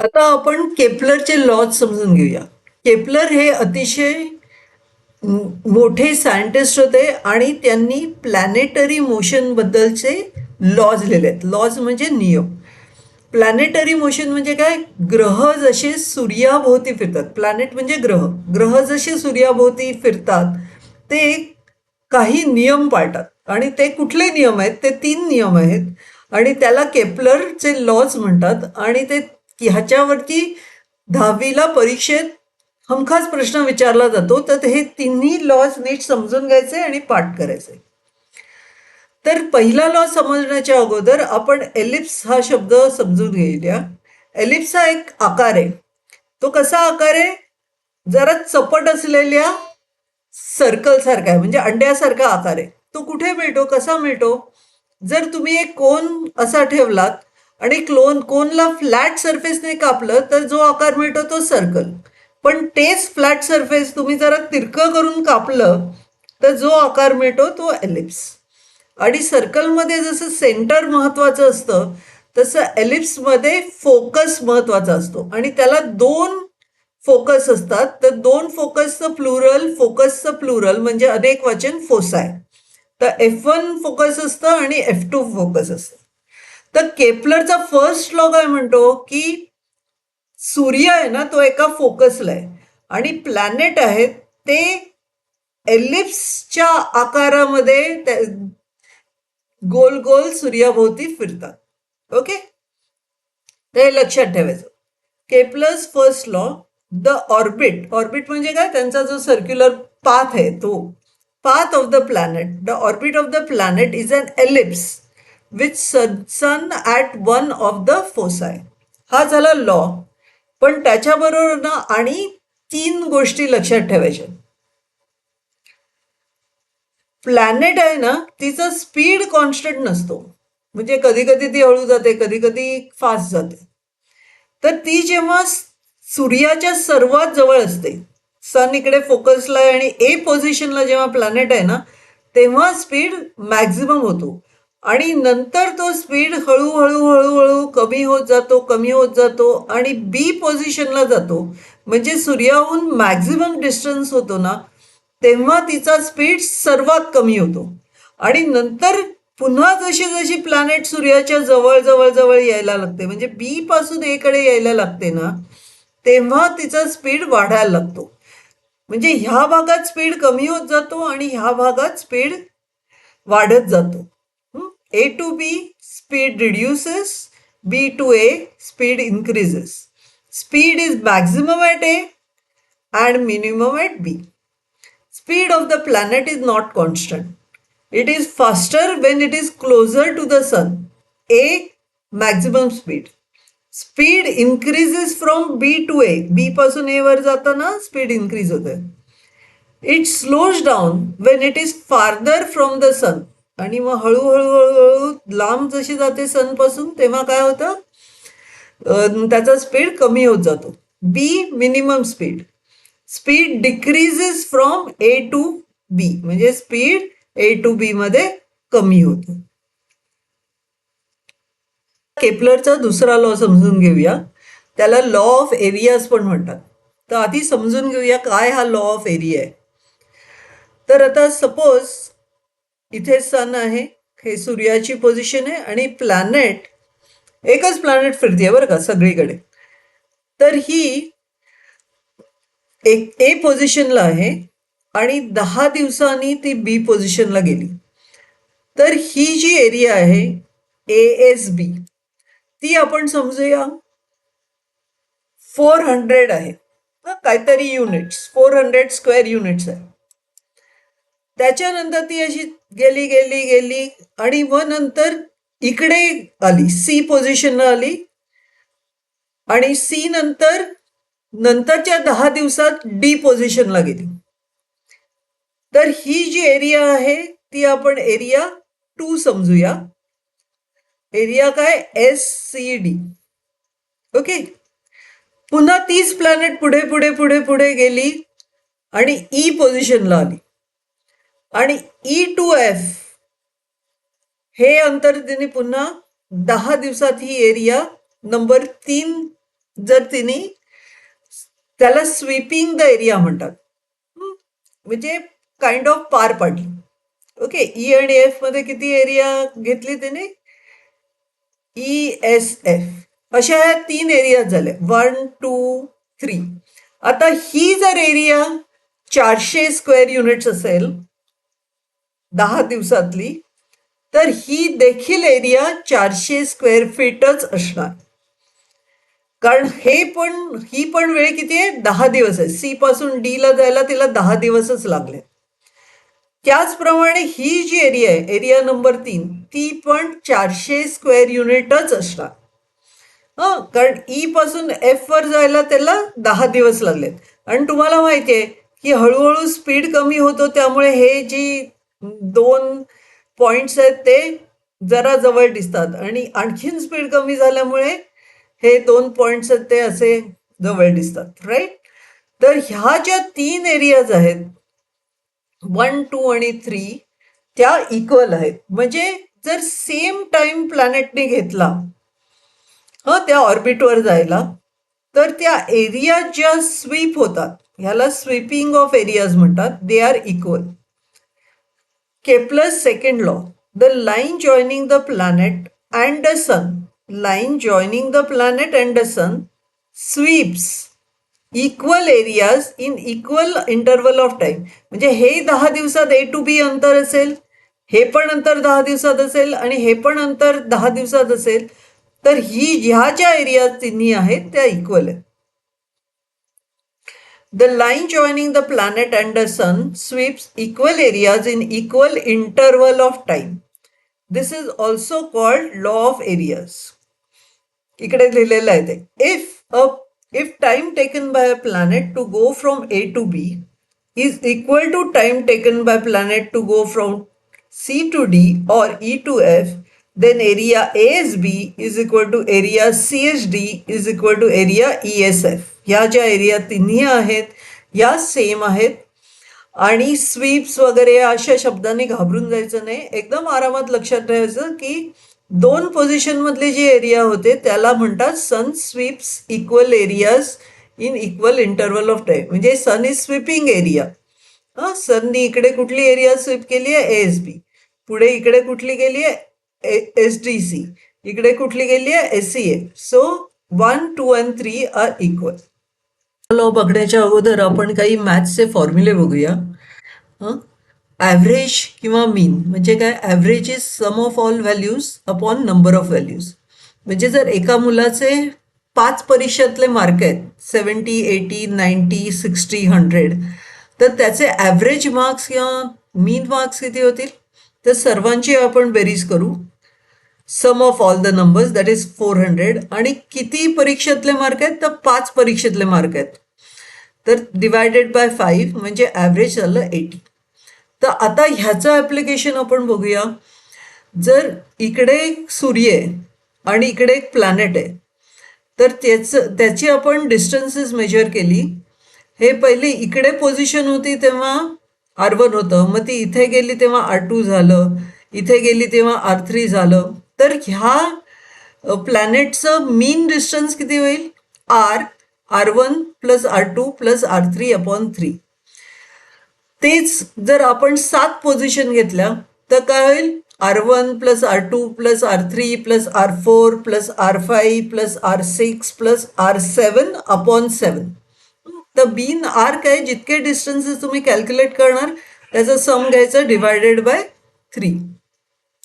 आता आपण केपलरचे लॉज समजून घेऊया. केपलर हे अतिशय मोठे सायंटिस्ट होते आणि त्यांनी प्लॅनेटरी मोशन बद्दलचे लॉज लिहिले आहेत. लॉज म्हणजे नियम. प्लॅनेटरी मोशन म्हणजे काय? ग्रह जसे सूर्याभोवती फिरतात, प्लॅनेट म्हणजे ग्रह, ग्रह जसे सूर्याभोवती फिरतात ते काही नियम पाळतात. आणि ते कुठले नियम आहेत? ते 3 नियम आहेत आणि त्याला केपलरचे लॉज म्हणतात. आणि ते ह्याच्यावरती 10वीला परीक्षेत हमखास प्रश्न विचारला जातो. तर हे तिन्ही लॉज नीट समजून घ्यायचे आणि पाठ करायचे. तर पहिला लॉ समजण्याच्या अगोदर आपण एलिप्स हा शब्द समजून घेऊया. एलिप्स हा एक आकार आहे. तो कसा आकार आहे? जरा चपट असलेल्या सर्कल सारखा आहे, म्हणजे अंड्यासारखा आकार आहे. तो कुठे मिळतो, कसा मिळतो? जर तुम्ही एक कोन असा ठेवलात आणि कोनला फ्लॅट सरफेसने कापलं तर जो आकार मिळतो तो सर्कल. पण तेच फ्लॅट सरफेस तुम्ही जरा तिरकं करून कापलं तर जो आकार मिळतो तो एलिप्स. आणि सर्कलमध्ये जसं सेंटर महत्वाचं असतं तसं एलिप्समध्ये फोकस महत्वाचा असतो. आणि त्याला 2 फोकस असतात. तर 2 फोकसचं प्लुरल, फोकसचं प्लुरल म्हणजे अनेक वचन फोसाय. तर F1 फोकस असतं आणि F2 फोकस असतं. तर केपलरचा फर्स्ट लॉ काय म्हणतो की सूर्य आहे ना तो एका फोकसला आहे आणि प्लॅनेट आहेत ते एलिप्सच्या आकारामध्ये गोल गोल सूर्याभोवती फिरतात. ओके, हे लक्षात ठेवायचं. Kepler's first law, the orbit, orbit म्हणजे काय? त्यांचा जो सर्क्युलर पाथ आहे तो path of the planet, the orbit of the planet is an ellipse with sun at one of the foci. हा झाला लॉ. पण त्याच्याबरोबर ना आणि 3 गोष्टी लक्षात ठेवायच्या. प्लॅनेट आहे ना तिचा स्पीड कॉन्स्टंट नसतो, म्हणजे कधी कधी ती हळू जाते, कधी कधी फास्ट जाते. तर ती जेव्हा सूर्याच्या सर्वात जवळ असते, सन इकडे फोकसला आहे आणि ए पोझिशनला जेव्हा प्लॅनेट आहे ना तेव्हा स्पीड मॅक्झिमम होतो. आणि नंतर तो स्पीड हळूहळू हळूहळू कमी होत जातो, कमी होत जातो आणि बी पोझिशनला जातो. म्हणजे सूर्याहून मॅक्झिमम डिस्टन्स होतो ना तेव्हा तिचा स्पीड सर्वात कमी होतो. आणि नंतर पुन्हा जशी जशी प्लॅनेट सूर्याच्या जवळ जवळ जवळ यायला लागते, म्हणजे बी पासून ए कडे यायला लागते ना तेव्हा तिचा स्पीड वाढायला लागतो. म्हणजे ह्या भागात स्पीड कमी होत जातो आणि ह्या भागात स्पीड वाढत जातो. A to B speed reduces, B to A speed increases. Speed is maximum at A and minimum at B. Speed of the planet is not constant. It is faster when it is closer to the sun. A maximum speed. Speed increases from B to A. B पासून A वर जाताना speed increase होते. It slows down when it is farther from the sun. आणि मग हळूहळू हळूहळू लांब जशी जाते सन पासून तेव्हा काय होतं, त्याचा स्पीड कमी होत जातो. B minimum speed. Speed decreases from A to B, म्हणजे स्पीड ए टू बी मध्ये कमी होते. केपलरचा दुसरा लॉ समजून घेऊया. त्याला लॉ ऑफ एरियाज पण म्हणतात. तर आधी समजून घेऊया काय हा लॉ ऑफ एरिया आहे. तर आता सपोज इथे सन आहे, हे सूर्याची पोझिशन आहे आणि प्लॅनेट, एकच प्लॅनेट फिरते बरं का सगळीकडे. तर ही एक ए पोझिशनला आहे आणि 10 दिवसांनी ती बी पोझिशनला गेली. तर ही जी एरिया आहे ASB ती आपण समजूया 400 आहे, काहीतरी युनिट्स, 400 स्क्वेअर युनिट्स आहे. त्याच्यानंतर ती अशी गेली गेली गेली आणि मग नंतर इकडे आली, सी पोझिशनला आली आणि सी नंतर नंतरच्या 10 दिवसात डी पोझिशनला गेली. तर ही जी एरिया आहे ती आपण एरिया 2 समजूया. एरिया काय? SCD. ओके. पुन्हा 30 प्लॅनेट पुढे पुढे पुढे पुढे गेली आणि ई पोझिशनला आली आणि E2F हे अंतर तिने पुन्हा 10 दिवसात ही एरिया नंबर 3 जर तिने त्याला स्वीपिंग द एरिया म्हणतात. म्हणजे काइंड ऑफ पार पाडली. ओके, ई आणि एफ मध्ये किती एरिया घेतली तिने? ESF अशा ह्या 3 एरिया झाले, 1 2 3. आता ही जर एरिया 400 स्क्वेअर युनिट्स असेल 10 दिवसातली, तर ही देखील एरिया 400 स्क्वेअर फीटच असणार. कारण ही पण वेळ किती आहे? 10 दिवस आहे. सी पासून डी ला जायला तिला 10 दिवसच लागले. त्याचप्रमाणे ही जी एरिया आहे, एरिया नंबर 3, ती पण 400 स्क्वेअर युनिटच असणार. कारण ई पासून एफ वर जायला त्याला 10 दिवस लागलेत. आणि तुम्हाला माहिती आहे की हळूहळू स्पीड कमी होतो, त्यामुळे हे जी 2 पॉइंट्स आहेत ते जरा जवळ दिसतात, आणि आणखीन स्पीड कमी झाल्यामुळे हे 2 पॉइंट्स आहेत ते असे जवळ दिसतात, राईट. तर ह्या ज्या 3 एरियाज आहेत 1 2 आणि 3 त्या इक्वल आहेत. म्हणजे जर सेम टाइम प्लॅनेटने घेतला त्या ऑर्बिटवर जायला, तर त्या एरिया ज्या स्वीप होतात, ह्याला स्वीपिंग ऑफ एरियाज म्हणतात, they are equal. Kepler's second law, the line joining the planet and the sun, line joining the planet and the sun sweeps equal areas in equal interval of time. म्हणजे हे 10 दिवसात ए to बी अंतर असेल, हे पण अंतर 10 दिवसात असेल, आणि हे पण अंतर 10 दिवसात असेल, तर ह्या ज्या एरिया तिन्ही आहेत त्या इक्वल आहेत. The line joining the planet and the sun sweeps equal areas in equal interval of time. This is also called law of areas. इकडे लिहिलेलं आहे ते. If time taken by a planet to go from A to B is equal to time taken by planet to go from C to D or E to F, then area ASB is equal to area CSD is equal to area ESF. ह्या ज्या area तिन्ही आहेत या same आहेत. आणि sweeps वगैरे अशा शब्दांनी घाबरून जायचं नाही. एकदम आरामात लक्षात ठेवायचं की 2 पोझिशन मधले जे एरिया होते त्याला म्हणतात sun sweeps equal areas in equal interval of time. म्हणजे सन इज स्वीपिंग एरिया. सननी इकडे कुठली एरिया स्वीप केली आहे? ASB. पुढे इकडे कुठली गेली आहे? SDC. इकडे कुठली गेली आहे? SEA. So 1 2 and 3 are equal. Law बघण्याच्या अगोदर आपण काही मॅथ्सचे फॉर्म्युले बघूया. ॲव्हरेज किंवा मीन म्हणजे काय? Average is sum of all values upon number of values. म्हणजे जर एका मुलाचे 5 परीक्षातले मार्क आहेत 70 80 90 60 100, तर त्याचे ॲव्हरेज मार्क्स किंवा मीन मार्क्स किती होतील? तर सर्वांची आपण बेरीज करू. Sum of all the numbers that is 400. आणि किती परीक्षेतले मार्क आहेत? तर 5 परीक्षेतले मार्क आहेत. तर डिवायडेड बाय 5 म्हणजे ॲव्हरेज झालं 80. तर आता ह्याचं ॲप्लिकेशन आपण बघूया. जर इकडे सूर्य आहे आणि इकडे एक प्लॅनेट आहे, तर त्याची आपण डिस्टन्सेस मेजर केली. हे पहिले इकडे पोझिशन होती तेव्हा R1 होतं, मग ती इथे गेली तेव्हा R2 झालं, इथे गेली तेव्हा R3 झालं. तर ह्या प्लॅनेटचं मीन डिस्टन्स किती होईल? R1 plus R2 plus R3 upon 3. तेच जर आपण 7 पोझिशन घेतल्या तर काय होईल? R1 plus R2 plus R3 plus R4 plus R5 plus R6 plus R7 upon 7. तर बीन आर काय? जितके डिस्टन्सेस तुम्ही कॅल्क्युलेट करणार त्याचं सम घ्यायचं डिवायडेड बाय 3.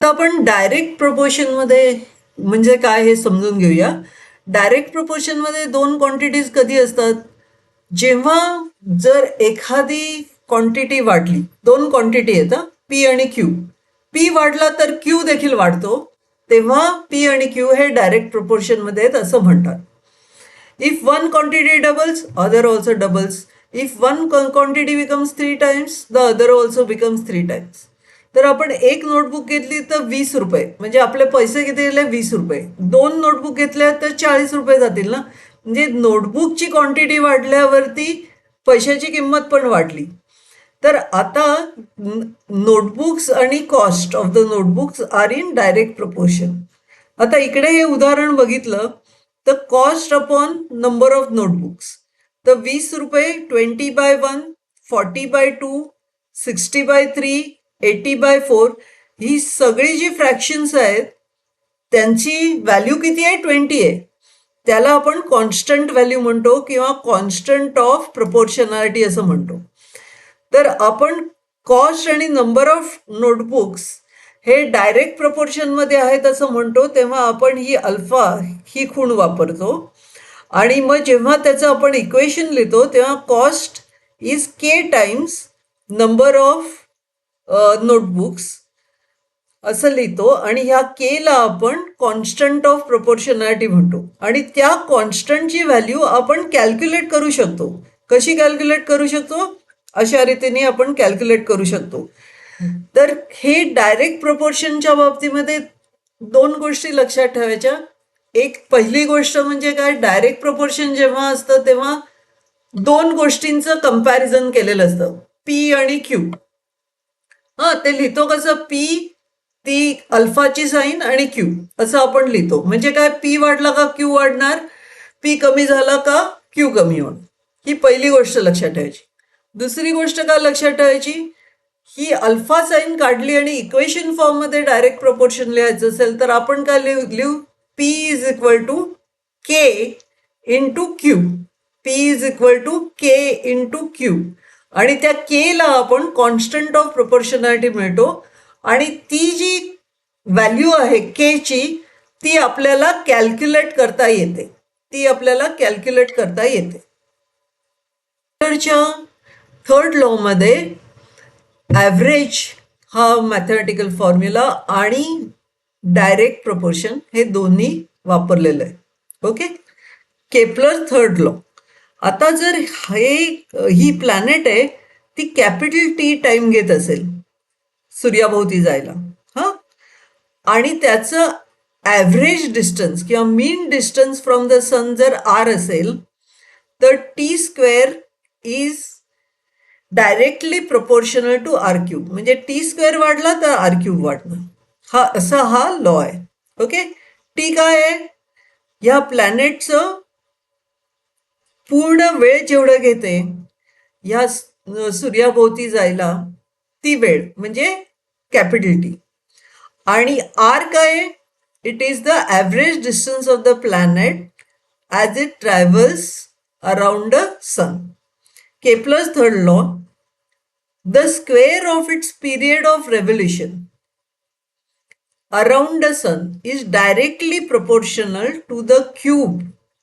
तर आपण डायरेक्ट प्रपोर्शनमध्ये म्हणजे काय हे समजून घेऊया. डायरेक्ट प्रपोर्शनमध्ये 2 क्वांटिटीज कधी असतात? जेव्हा जर एखादी क्वांटिटी वाढली, 2 क्वांटिटी आहेत P आणि Q. P वाढला तर Q देखील वाढतो, तेव्हा P आणि Q हे डायरेक्ट प्रपोर्शनमध्ये आहेत असं म्हणतात. If one quantity doubles, other also doubles. If one quantity becomes 3 times, the other also becomes 3 times. तर आपण एक नोटबुक घेतली तर 20 रुपये, म्हणजे आपले पैसे किती गेले? 20 रुपये. 2 नोटबुक घेतल्या तर 40 रुपये जातील ना. म्हणजे नोटबुकची क्वांटिटी वाढल्यावरती पैशाची किंमत पण वाढली. तर आता नोटबुक्स आणि cost of the notebooks are in direct proportion. आता इकडे हे उदाहरण बघितलं the cost upon number of notebooks. तर 20 रुपये 20/1, 40/2, 60/3, 80/4 ही सगळी जी फ्रॅक्शन्स आहेत त्यांची व्हॅल्यू किती आहे? 20 आहे. त्याला आपण कॉन्स्टंट व्हॅल्यू म्हणतो किंवा कॉन्स्टंट ऑफ प्रपोर्शनॅलिटी असं म्हणतो. तर आपण कॉस्ट आणि नंबर ऑफ नोटबुक्स हे डायरेक्ट प्रपोर्शनमध्ये आहेत असं म्हणतो, तेव्हा आपण ही अल्फा ही खूण वापरतो. आणि मग जेव्हा त्याचं आपण इक्वेशन लिहितो तेव्हा cost is K times number of notebooks असं लिहितो. आणि ह्या केला आपण कॉन्स्टंट ऑफ प्रपोर्शनॅलिटी म्हणतो. आणि त्या कॉन्स्टंटची व्हॅल्यू आपण कॅल्क्युलेट करू शकतो. कशी कॅल्क्युलेट करू शकतो? अशा रीतीने आपण कॅल्क्युलेट करू शकतो. तर हे डायरेक्ट प्रपोर्शनच्या बाबतीमध्ये दोन गोष्टी लक्षात ठेवायच्या. एक पहिली गोष्ट म्हणजे काय, डायरेक्ट प्रपोर्शन जेव्हा असतं तेव्हा दोन गोष्टींचं कंपॅरिझन केलेलं असतं, पी आणि क्यू. ते लिहितो कसं, पी ती अल्फाची साईन आणि क्यू असं आपण लिहितो. म्हणजे काय, पी वाढला का क्यू वाढणार, पी कमी झाला का क्यू कमी होणार. ही पहिली गोष्ट लक्षात ठेवायची. दुसरी गोष्ट काय लक्षात ठेवायची, ही अल्फा साईन काढली आणि इक्वेशन फॉर्ममध्ये डायरेक्ट प्रपोर्शन लिहायचं असेल तर आपण काय लिहू, P is equal to K into Q. P is equal to K into Q. आणि त्या केला आपण कॉन्स्टंट ऑफ प्रपोर्शनॅलिटी मिळतो. आणि ती जी व्हॅल्यू आहे केची ती आपल्याला कॅल्क्युलेट करता येते. थर्ड लॉ मध्ये ॲव्हरेज हा मॅथमॅटिकल फॉर्म्युला आणि डायरेक्ट प्रपोर्शन हे दोन्ही वापरलेलं आहे. Okay, Kepler third law. आता जर ही प्लॅनेट आहे ती कॅपिटल टी टाइम घेत असेल सूर्याभोवती जायला, आणि त्याचं ॲव्हरेज डिस्टन्स किंवा mean distance from the sun जर आर असेल तर T square is directly proportional to R cube. म्हणजे टी स्क्वेअर वाढला तर आर क्यूब वाढणार. असा हा लॉ आहे. ओके, टी काय आहे, ह्या प्लॅनेटचं पूर्ण वेळ जेवढं घेते ह्या सूर्याभोवती जायला ती वेळ म्हणजे कॅपिटल टी. आणि आर काय, it is the average distance of the planet as it travels around the sun. Kepler's third law, the square of its period of revolution around the sun is directly proportional to the cube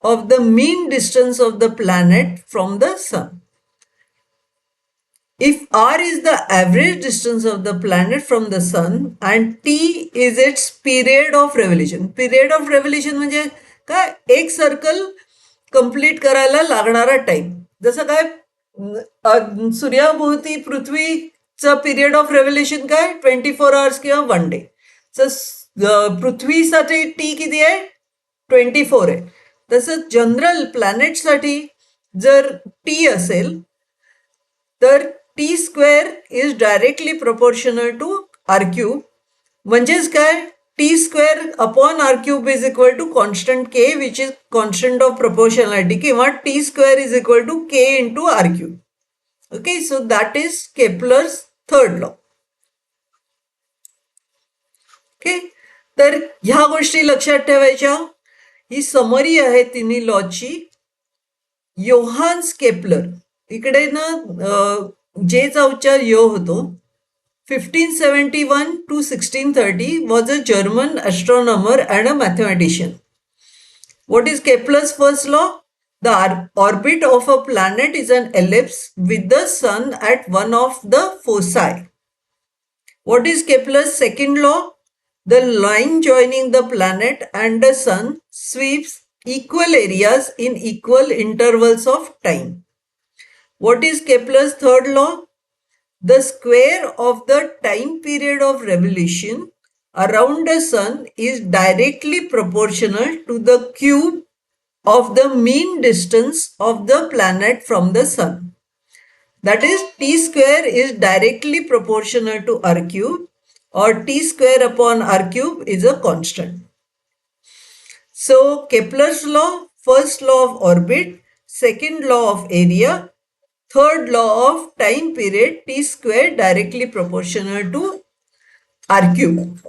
of the mean distance of the planet from the sun. If r is the average distance of the planet from the sun and t is its period of revolution. Period of revolution म्हणजे काय, एक circle complete करायला लागणारा time. जसं काय, सूर्याभोवती पृथ्वीचं period of revolution काय 24 आवर्स किंवा 1 डे. पृथ्वीसाठी टी किती आहे, 24 आहे. तसंच जनरल प्लॅनेटसाठी जर टी असेल तर T square is directly proportional to R cube. म्हणजेच काय, T square upon R cube is equal to constant K which is constant of proportionality, किंवा T square is equal to K into R cube. Okay, so that is Kepler's third law. Okay, तर ह्या गोष्टी लक्षात ठेवायच्या. ही summary आहे तिन्ही लॉची. योहान्स Kepler, इकडे ना जेचा उच्चार यो होतो. 1571 to 1630 was a German astronomer and a mathematician. What is Kepler's first law? The orbit of a planet is an ellipse with the sun at one of the foci. What is Kepler's second law? The line joining the planet and the sun sweeps equal areas in equal intervals of time. What is Kepler's third law? The square of the time period of revolution around the sun is directly proportional to the cube of the mean distance of the planet from the sun. That is, t square is directly proportional to r cube, or t square upon r cube is a constant. So Kepler's law, first law of orbit, second law of area, third law of time period, t square directly proportional to r cube.